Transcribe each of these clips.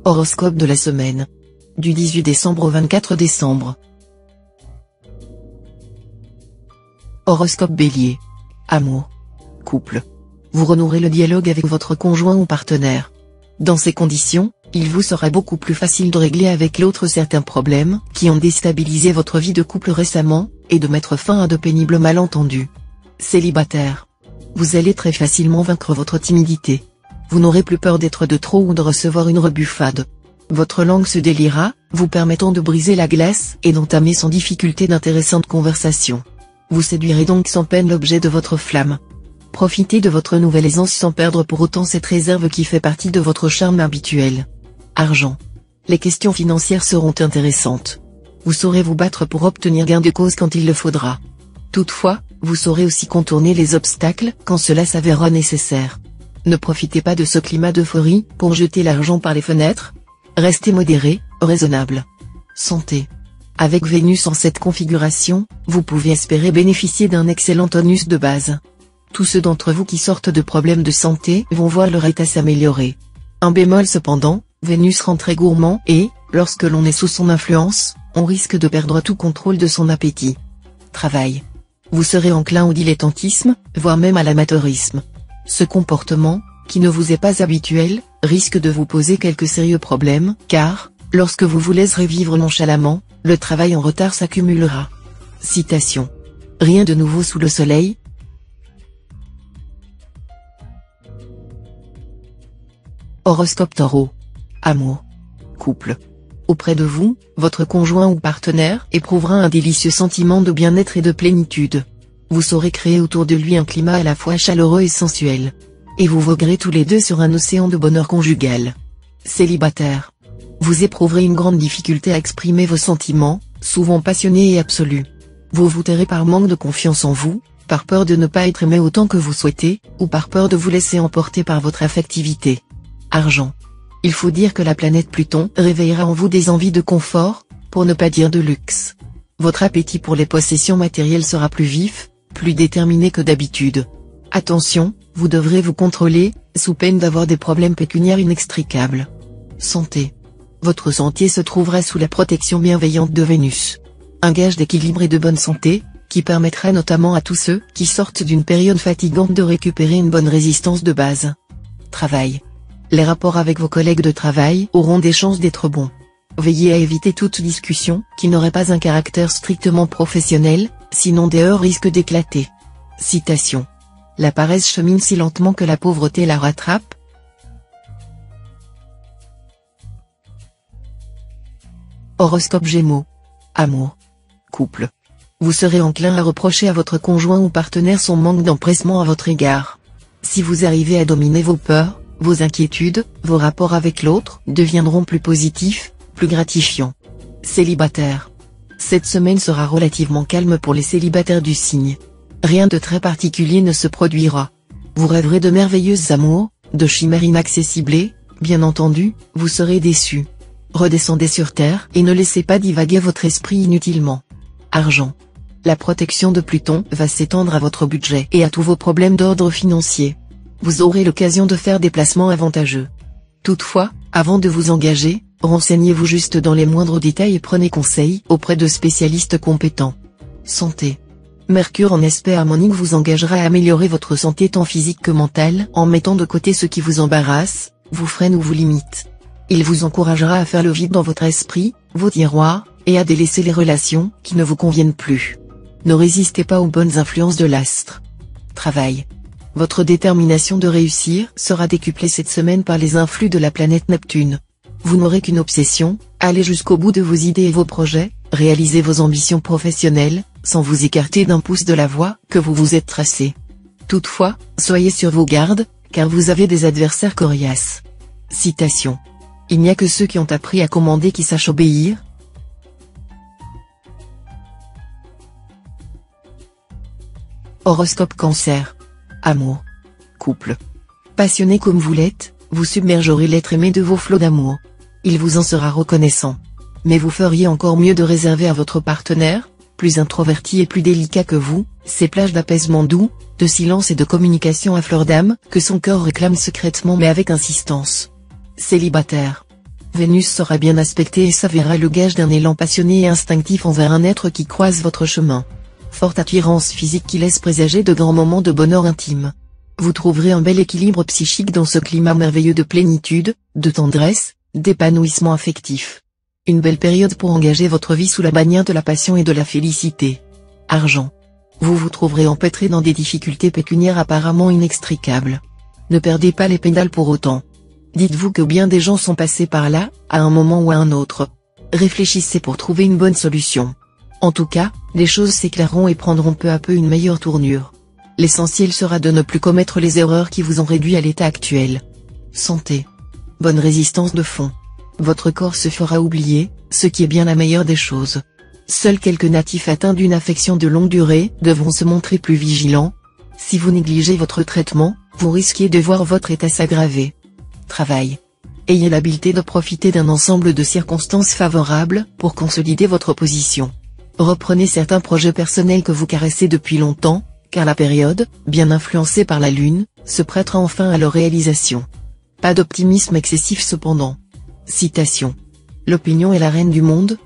Horoscope de la semaine. Du 18 décembre au 24 décembre. Horoscope Bélier. Amour. Couple. Vous renouerez le dialogue avec votre conjoint ou partenaire. Dans ces conditions, il vous sera beaucoup plus facile de régler avec l'autre certains problèmes qui ont déstabilisé votre vie de couple récemment, et de mettre fin à de pénibles malentendus. Célibataire. Vous allez très facilement vaincre votre timidité. Vous n'aurez plus peur d'être de trop ou de recevoir une rebuffade. Votre langue se déliera, vous permettant de briser la glace et d'entamer sans difficulté d'intéressantes conversations. Vous séduirez donc sans peine l'objet de votre flamme. Profitez de votre nouvelle aisance sans perdre pour autant cette réserve qui fait partie de votre charme habituel. Argent. Les questions financières seront intéressantes. Vous saurez vous battre pour obtenir gain de cause quand il le faudra. Toutefois, vous saurez aussi contourner les obstacles quand cela s'avérera nécessaire. Ne profitez pas de ce climat d'euphorie pour jeter l'argent par les fenêtres. Restez modéré, raisonnable. Santé. Avec Vénus en cette configuration, vous pouvez espérer bénéficier d'un excellent tonus de base. Tous ceux d'entre vous qui sortent de problèmes de santé vont voir leur état s'améliorer. Un bémol cependant, Vénus rend très gourmand et, lorsque l'on est sous son influence, on risque de perdre tout contrôle de son appétit. Travail. Vous serez enclin au dilettantisme, voire même à l'amateurisme. Ce comportement, qui ne vous est pas habituel, risque de vous poser quelques sérieux problèmes, car, lorsque vous vous laisserez vivre nonchalamment, le travail en retard s'accumulera. Citation. Rien de nouveau sous le soleil. Horoscope Taureau. Amour. Couple. Auprès de vous, votre conjoint ou partenaire éprouvera un délicieux sentiment de bien-être et de plénitude. Vous saurez créer autour de lui un climat à la fois chaleureux et sensuel. Et vous voguerez tous les deux sur un océan de bonheur conjugal. Célibataire. Vous éprouverez une grande difficulté à exprimer vos sentiments, souvent passionnés et absolus. Vous vous tairez par manque de confiance en vous, par peur de ne pas être aimé autant que vous souhaitez, ou par peur de vous laisser emporter par votre affectivité. Argent. Il faut dire que la planète Pluton réveillera en vous des envies de confort, pour ne pas dire de luxe. Votre appétit pour les possessions matérielles sera plus vif, plus déterminé que d'habitude. Attention, vous devrez vous contrôler, sous peine d'avoir des problèmes pécuniaires inextricables. Santé. Votre sentier se trouvera sous la protection bienveillante de Vénus. Un gage d'équilibre et de bonne santé, qui permettra notamment à tous ceux qui sortent d'une période fatigante de récupérer une bonne résistance de base. Travail. Les rapports avec vos collègues de travail auront des chances d'être bons. Veillez à éviter toute discussion qui n'aurait pas un caractère strictement professionnel, sinon des heurts risquent d'éclater. Citation. La paresse chemine si lentement que la pauvreté la rattrape. Horoscope Gémeaux. Amour. Couple. Vous serez enclin à reprocher à votre conjoint ou partenaire son manque d'empressement à votre égard. Si vous arrivez à dominer vos peurs, vos inquiétudes, vos rapports avec l'autre deviendront plus positifs, plus gratifiants. Célibataire. Cette semaine sera relativement calme pour les célibataires du signe. Rien de très particulier ne se produira. Vous rêverez de merveilleuses amours, de chimères inaccessibles et, bien entendu, vous serez déçus. Redescendez sur terre et ne laissez pas divaguer votre esprit inutilement. Argent. La protection de Pluton va s'étendre à votre budget et à tous vos problèmes d'ordre financier. Vous aurez l'occasion de faire des placements avantageux. Toutefois, avant de vous engager, renseignez-vous juste dans les moindres détails et prenez conseil auprès de spécialistes compétents. Santé. Mercure en aspect harmonique vous engagera à améliorer votre santé tant physique que mentale en mettant de côté ce qui vous embarrasse, vous freine ou vous limite. Il vous encouragera à faire le vide dans votre esprit, vos tiroirs, et à délaisser les relations qui ne vous conviennent plus. Ne résistez pas aux bonnes influences de l'astre. Travail. Votre détermination de réussir sera décuplée cette semaine par les influx de la planète Neptune. Vous n'aurez qu'une obsession, allez jusqu'au bout de vos idées et vos projets, réalisez vos ambitions professionnelles, sans vous écarter d'un pouce de la voie que vous vous êtes tracée. Toutefois, soyez sur vos gardes, car vous avez des adversaires coriaces. Citation. Il n'y a que ceux qui ont appris à commander qui sachent obéir. Horoscope Cancer. Amour. Couple. Passionné comme vous l'êtes, vous submergerez l'être aimé de vos flots d'amour. Il vous en sera reconnaissant. Mais vous feriez encore mieux de réserver à votre partenaire, plus introverti et plus délicat que vous, ces plages d'apaisement doux, de silence et de communication à fleur d'âme, que son cœur réclame secrètement mais avec insistance. Célibataire. Vénus sera bien aspectée et s'avérera le gage d'un élan passionné et instinctif envers un être qui croise votre chemin. Forte attirance physique qui laisse présager de grands moments de bonheur intime. Vous trouverez un bel équilibre psychique dans ce climat merveilleux de plénitude, de tendresse, d'épanouissement affectif. Une belle période pour engager votre vie sous la bannière de la passion et de la félicité. Argent. Vous vous trouverez empêtré dans des difficultés pécuniaires apparemment inextricables. Ne perdez pas les pédales pour autant. Dites-vous que bien des gens sont passés par là, à un moment ou à un autre. Réfléchissez pour trouver une bonne solution. En tout cas, les choses s'éclaireront et prendront peu à peu une meilleure tournure. L'essentiel sera de ne plus commettre les erreurs qui vous ont réduit à l'état actuel. Santé. Bonne résistance de fond. Votre corps se fera oublier, ce qui est bien la meilleure des choses. Seuls quelques natifs atteints d'une affection de longue durée devront se montrer plus vigilants. Si vous négligez votre traitement, vous risquez de voir votre état s'aggraver. Travail. Ayez l'habileté de profiter d'un ensemble de circonstances favorables pour consolider votre position. Reprenez certains projets personnels que vous caressez depuis longtemps, car la période, bien influencée par la Lune, se prêtera enfin à leur réalisation. Pas d'optimisme excessif cependant. Citation. L'opinion est la reine du monde.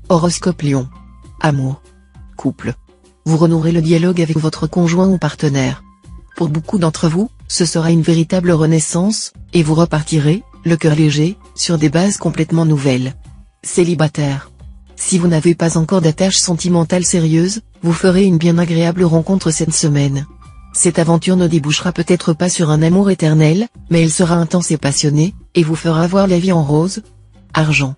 Horoscope Lion. Amour. Couple. Vous renouerez le dialogue avec votre conjoint ou partenaire. Pour beaucoup d'entre vous, ce sera une véritable renaissance, et vous repartirez, le cœur léger, sur des bases complètement nouvelles. Célibataire. Si vous n'avez pas encore d'attache sentimentale sérieuse, vous ferez une bien agréable rencontre cette semaine. Cette aventure ne débouchera peut-être pas sur un amour éternel, mais elle sera intense et passionnée, et vous fera voir la vie en rose. Argent.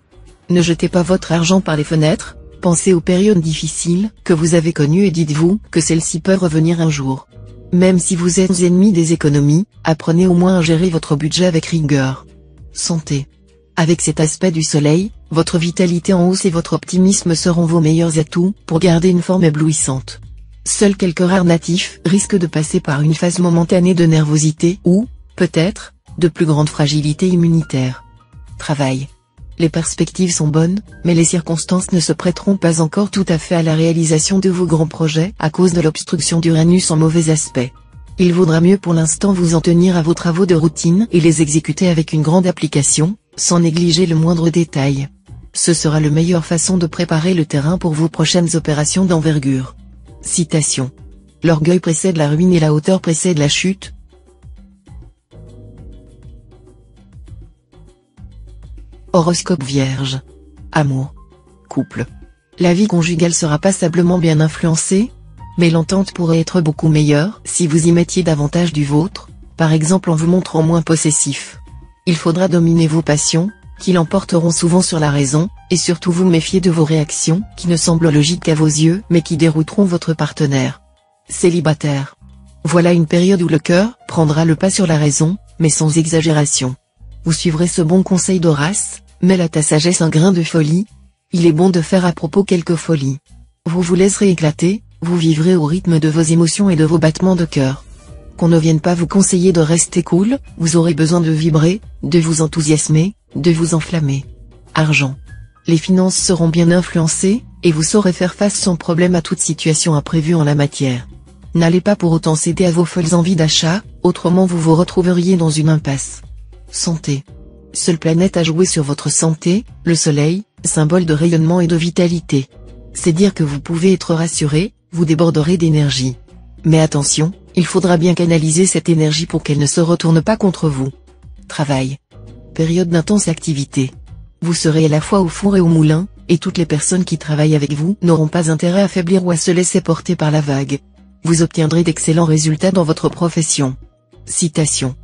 Ne jetez pas votre argent par les fenêtres, pensez aux périodes difficiles que vous avez connues et dites-vous que celles-ci peuvent revenir un jour. Même si vous êtes ennemi des économies, apprenez au moins à gérer votre budget avec rigueur. Santé. Avec cet aspect du soleil, votre vitalité en hausse et votre optimisme seront vos meilleurs atouts pour garder une forme éblouissante. Seuls quelques rares natifs risquent de passer par une phase momentanée de nervosité ou, peut-être, de plus grande fragilité immunitaire. Travail. Les perspectives sont bonnes, mais les circonstances ne se prêteront pas encore tout à fait à la réalisation de vos grands projets à cause de l'obstruction d'Uranus en mauvais aspect. Il vaudra mieux pour l'instant vous en tenir à vos travaux de routine et les exécuter avec une grande application, sans négliger le moindre détail. Ce sera la meilleure façon de préparer le terrain pour vos prochaines opérations d'envergure. Citation. L'orgueil précède la ruine et la hauteur précède la chute. Horoscope Vierge. Amour. Couple. La vie conjugale sera passablement bien influencée, mais l'entente pourrait être beaucoup meilleure si vous y mettiez davantage du vôtre, par exemple en vous montrant moins possessif. Il faudra dominer vos passions, qui l'emporteront souvent sur la raison, et surtout vous méfier de vos réactions, qui ne semblent logiques à vos yeux mais qui dérouteront votre partenaire. Célibataire. Voilà une période où le cœur prendra le pas sur la raison, mais sans exagération. Vous suivrez ce bon conseil d'Horace, mêle à ta sagesse un grain de folie. Il est bon de faire à propos quelques folies. Vous vous laisserez éclater, vous vivrez au rythme de vos émotions et de vos battements de cœur. Qu'on ne vienne pas vous conseiller de rester cool, vous aurez besoin de vibrer, de vous enthousiasmer, de vous enflammer. Argent. Les finances seront bien influencées, et vous saurez faire face sans problème à toute situation imprévue en la matière. N'allez pas pour autant céder à vos folles envies d'achat, autrement vous vous retrouveriez dans une impasse. Santé. Seule planète à jouer sur votre santé, le soleil, symbole de rayonnement et de vitalité. C'est dire que vous pouvez être rassuré, vous déborderez d'énergie. Mais attention, il faudra bien canaliser cette énergie pour qu'elle ne se retourne pas contre vous. Travail. Période d'intense activité. Vous serez à la fois au four et au moulin, et toutes les personnes qui travaillent avec vous n'auront pas intérêt à faiblir ou à se laisser porter par la vague. Vous obtiendrez d'excellents résultats dans votre profession. Citation.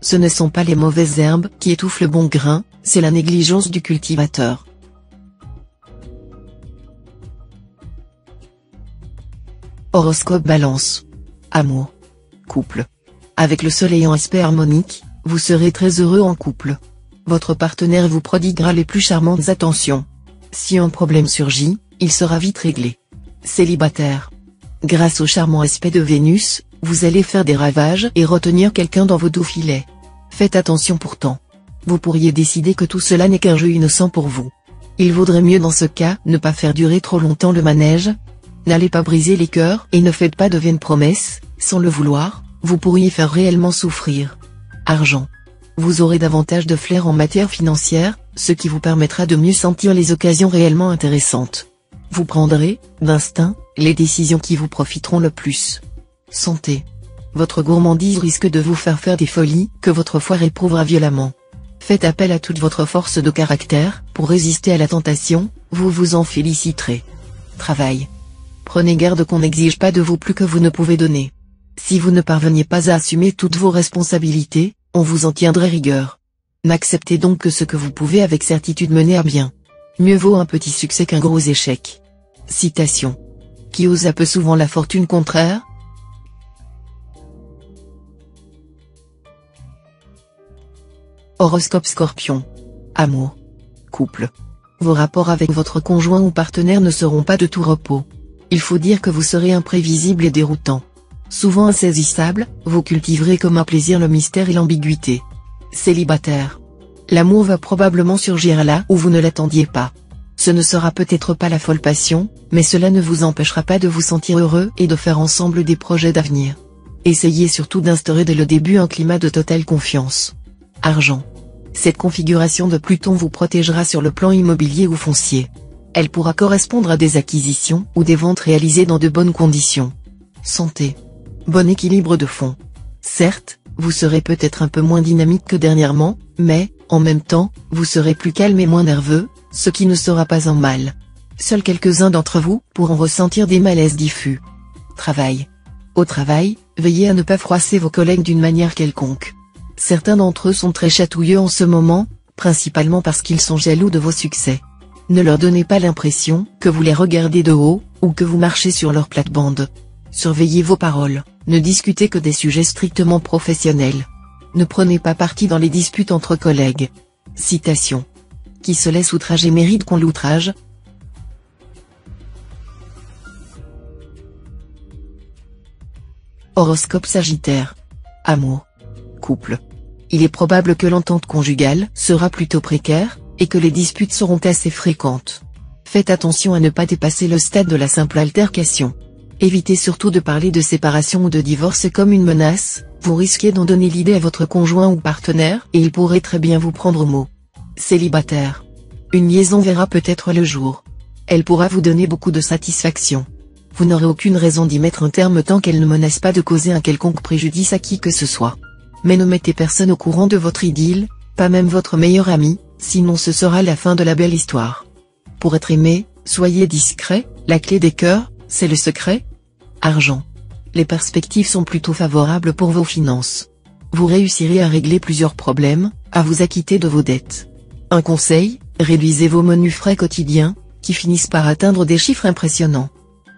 Ce ne sont pas les mauvaises herbes qui étouffent le bon grain, c'est la négligence du cultivateur. Horoscope Balance. Amour. Couple. Avec le soleil en aspect harmonique, vous serez très heureux en couple. Votre partenaire vous prodiguera les plus charmantes attentions. Si un problème surgit, il sera vite réglé. Célibataire. Grâce au charmant aspect de Vénus, vous allez faire des ravages et retenir quelqu'un dans vos doux filets. Faites attention pourtant. Vous pourriez décider que tout cela n'est qu'un jeu innocent pour vous. Il vaudrait mieux dans ce cas ne pas faire durer trop longtemps le manège. N'allez pas briser les cœurs et ne faites pas de vaines promesses, sans le vouloir, vous pourriez faire réellement souffrir. Argent. Vous aurez davantage de flair en matière financière, ce qui vous permettra de mieux sentir les occasions réellement intéressantes. Vous prendrez, d'instinct, les décisions qui vous profiteront le plus. Santé. Votre gourmandise risque de vous faire faire des folies que votre foie réprouvera violemment. Faites appel à toute votre force de caractère pour résister à la tentation, vous vous en féliciterez. Travail. Prenez garde qu'on n'exige pas de vous plus que vous ne pouvez donner. Si vous ne parveniez pas à assumer toutes vos responsabilités, on vous en tiendrait rigueur. N'acceptez donc que ce que vous pouvez avec certitude mener à bien. Mieux vaut un petit succès qu'un gros échec. Citation. Qui ose a peu souvent la fortune contraire? Horoscope Scorpion. Amour. Couple. Vos rapports avec votre conjoint ou partenaire ne seront pas de tout repos. Il faut dire que vous serez imprévisible et déroutant. Souvent insaisissable, vous cultiverez comme un plaisir le mystère et l'ambiguïté. Célibataire. L'amour va probablement surgir là où vous ne l'attendiez pas. Ce ne sera peut-être pas la folle passion, mais cela ne vous empêchera pas de vous sentir heureux et de faire ensemble des projets d'avenir. Essayez surtout d'instaurer dès le début un climat de totale confiance. Argent. Cette configuration de Pluton vous protégera sur le plan immobilier ou foncier. Elle pourra correspondre à des acquisitions ou des ventes réalisées dans de bonnes conditions. Santé. Bon équilibre de fond. Certes, vous serez peut-être un peu moins dynamique que dernièrement, mais, en même temps, vous serez plus calme et moins nerveux, ce qui ne sera pas un mal. Seuls quelques-uns d'entre vous pourront ressentir des malaises diffus. Travail. Au travail, veillez à ne pas froisser vos collègues d'une manière quelconque. Certains d'entre eux sont très chatouilleux en ce moment, principalement parce qu'ils sont jaloux de vos succès. Ne leur donnez pas l'impression que vous les regardez de haut, ou que vous marchez sur leur plate-bande. Surveillez vos paroles, ne discutez que des sujets strictement professionnels. Ne prenez pas parti dans les disputes entre collègues. Citation. Qui se laisse outrager mérite qu'on l'outrage. Horoscope Sagittaire. Amour. Couple. Il est probable que l'entente conjugale sera plutôt précaire, et que les disputes seront assez fréquentes. Faites attention à ne pas dépasser le stade de la simple altercation. Évitez surtout de parler de séparation ou de divorce comme une menace, vous risquez d'en donner l'idée à votre conjoint ou partenaire et il pourrait très bien vous prendre au mot. Célibataire. Une liaison verra peut-être le jour. Elle pourra vous donner beaucoup de satisfaction. Vous n'aurez aucune raison d'y mettre un terme tant qu'elle ne menace pas de causer un quelconque préjudice à qui que ce soit. Mais ne mettez personne au courant de votre idylle, pas même votre meilleur ami, sinon ce sera la fin de la belle histoire. Pour être aimé, soyez discret, la clé des cœurs, c'est le secret. Argent. Les perspectives sont plutôt favorables pour vos finances. Vous réussirez à régler plusieurs problèmes, à vous acquitter de vos dettes. Un conseil, réduisez vos menus frais quotidiens, qui finissent par atteindre des chiffres impressionnants.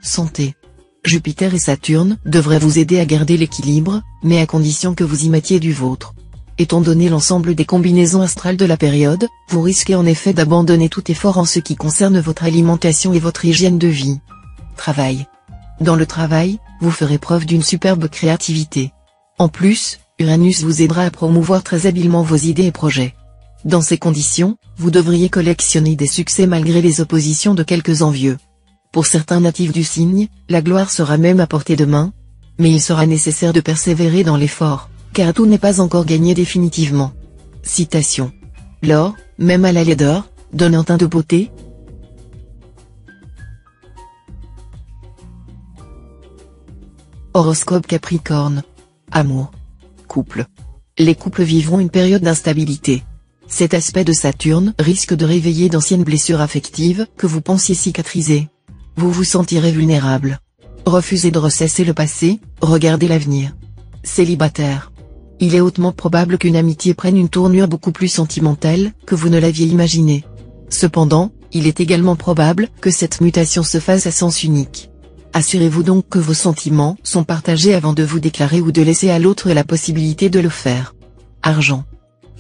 Santé. Jupiter et Saturne devraient vous aider à garder l'équilibre, mais à condition que vous y mettiez du vôtre. Étant donné l'ensemble des combinaisons astrales de la période, vous risquez en effet d'abandonner tout effort en ce qui concerne votre alimentation et votre hygiène de vie. Travail. Dans le travail, vous ferez preuve d'une superbe créativité. En plus, Uranus vous aidera à promouvoir très habilement vos idées et projets. Dans ces conditions, vous devriez collectionner des succès malgré les oppositions de quelques envieux. Pour certains natifs du signe, la gloire sera même à portée de main. Mais il sera nécessaire de persévérer dans l'effort, car tout n'est pas encore gagné définitivement. Citation. L'or, même à la laideur, donne un teint de beauté. Horoscope Capricorne. Amour. Couple. Les couples vivront une période d'instabilité. Cet aspect de Saturne risque de réveiller d'anciennes blessures affectives que vous pensiez cicatriser. Vous vous sentirez vulnérable. Refusez de ressasser le passé, regardez l'avenir. Célibataire. Il est hautement probable qu'une amitié prenne une tournure beaucoup plus sentimentale que vous ne l'aviez imaginé. Cependant, il est également probable que cette mutation se fasse à sens unique. Assurez-vous donc que vos sentiments sont partagés avant de vous déclarer ou de laisser à l'autre la possibilité de le faire. Argent.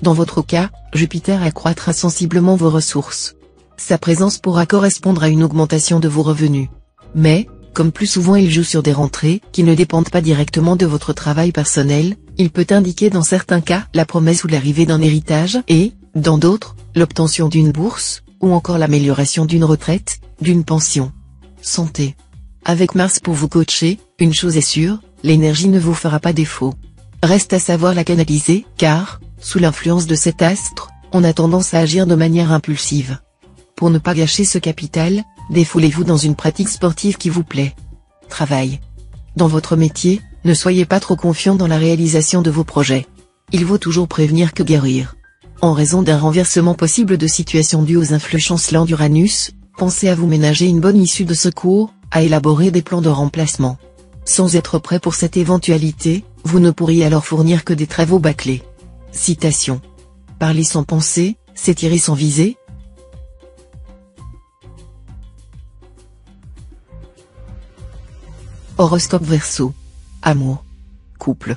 Dans votre cas, Jupiter accroîtra sensiblement vos ressources. Sa présence pourra correspondre à une augmentation de vos revenus. Mais, comme plus souvent il joue sur des rentrées qui ne dépendent pas directement de votre travail personnel, il peut indiquer dans certains cas la promesse ou l'arrivée d'un héritage et, dans d'autres, l'obtention d'une bourse, ou encore l'amélioration d'une retraite, d'une pension. Santé. Avec Mars pour vous coacher, une chose est sûre, l'énergie ne vous fera pas défaut. Reste à savoir la canaliser, car, sous l'influence de cet astre, on a tendance à agir de manière impulsive. Pour ne pas gâcher ce capital, défoulez-vous dans une pratique sportive qui vous plaît. Travail. Dans votre métier, ne soyez pas trop confiant dans la réalisation de vos projets. Il vaut toujours prévenir que guérir. En raison d'un renversement possible de situation dû aux influx chancelants d'Uranus, pensez à vous ménager une bonne issue de secours, à élaborer des plans de remplacement. Sans être prêt pour cette éventualité, vous ne pourriez alors fournir que des travaux bâclés. Citation. Parler sans penser, c'est tirer sans viser. Horoscope Verseau. Amour. Couple.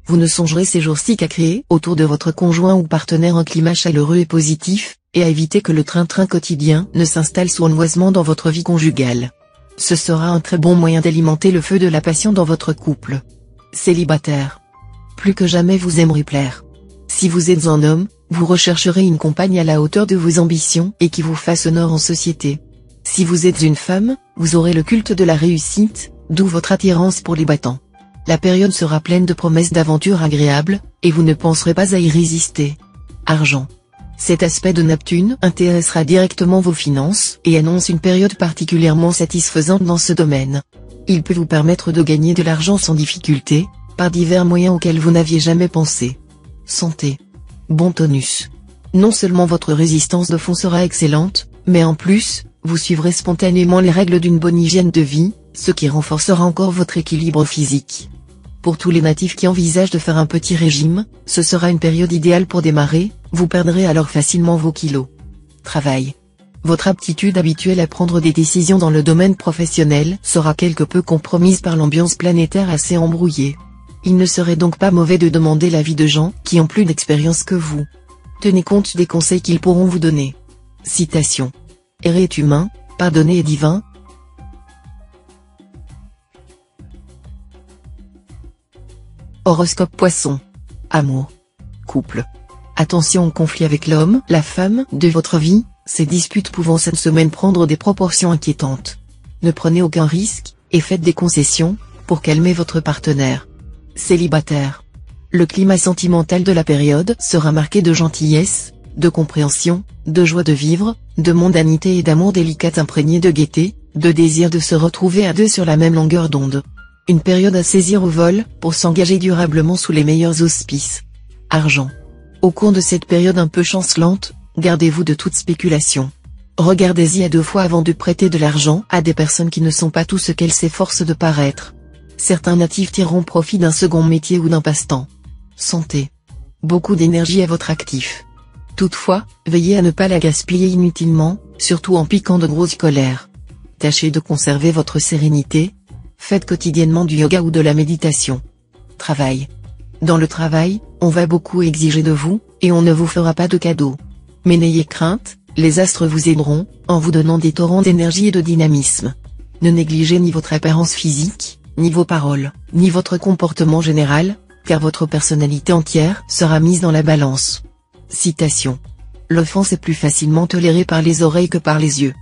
Vous ne songerez ces jours-ci qu'à créer autour de votre conjoint ou partenaire un climat chaleureux et positif, et à éviter que le train-train quotidien ne s'installe sournoisement dans votre vie conjugale. Ce sera un très bon moyen d'alimenter le feu de la passion dans votre couple. Célibataire. Plus que jamais vous aimerez plaire. Si vous êtes un homme, vous rechercherez une compagne à la hauteur de vos ambitions et qui vous fasse honneur en société. Si vous êtes une femme, vous aurez le culte de la réussite, d'où votre attirance pour les battants. La période sera pleine de promesses d'aventures agréables, et vous ne penserez pas à y résister. Argent. Cet aspect de Neptune intéressera directement vos finances et annonce une période particulièrement satisfaisante dans ce domaine. Il peut vous permettre de gagner de l'argent sans difficulté, par divers moyens auxquels vous n'aviez jamais pensé. Santé. Bon tonus. Non seulement votre résistance de fond sera excellente, mais en plus, vous suivrez spontanément les règles d'une bonne hygiène de vie, ce qui renforcera encore votre équilibre physique. Pour tous les natifs qui envisagent de faire un petit régime, ce sera une période idéale pour démarrer, vous perdrez alors facilement vos kilos. Travail. Votre aptitude habituelle à prendre des décisions dans le domaine professionnel sera quelque peu compromise par l'ambiance planétaire assez embrouillée. Il ne serait donc pas mauvais de demander l'avis de gens qui ont plus d'expérience que vous. Tenez compte des conseils qu'ils pourront vous donner. Citation. Errer est humain, pardonner est divin. Horoscope Poisson. Amour. Couple. Attention aux conflits avec l'homme, la femme de votre vie, ces disputes pouvant cette semaine prendre des proportions inquiétantes. Ne prenez aucun risque, et faites des concessions, pour calmer votre partenaire. Célibataire. Le climat sentimental de la période sera marqué de gentillesse, de compréhension, de joie de vivre, de mondanité et d'amour délicat imprégné de gaieté, de désir de se retrouver à deux sur la même longueur d'onde. Une période à saisir au vol, pour s'engager durablement sous les meilleurs auspices. Argent. Au cours de cette période un peu chancelante, gardez-vous de toute spéculation. Regardez-y à deux fois avant de prêter de l'argent à des personnes qui ne sont pas tout ce qu'elles s'efforcent de paraître. Certains natifs tireront profit d'un second métier ou d'un passe-temps. Santé. Beaucoup d'énergie à votre actif. Toutefois, veillez à ne pas la gaspiller inutilement, surtout en piquant de grosses colères. Tâchez de conserver votre sérénité. Faites quotidiennement du yoga ou de la méditation. Travail. Dans le travail, on va beaucoup exiger de vous, et on ne vous fera pas de cadeaux. Mais n'ayez crainte, les astres vous aideront, en vous donnant des torrents d'énergie et de dynamisme. Ne négligez ni votre apparence physique, ni vos paroles, ni votre comportement général, car votre personnalité entière sera mise dans la balance. Citation. L'offense est plus facilement tolérée par les oreilles que par les yeux.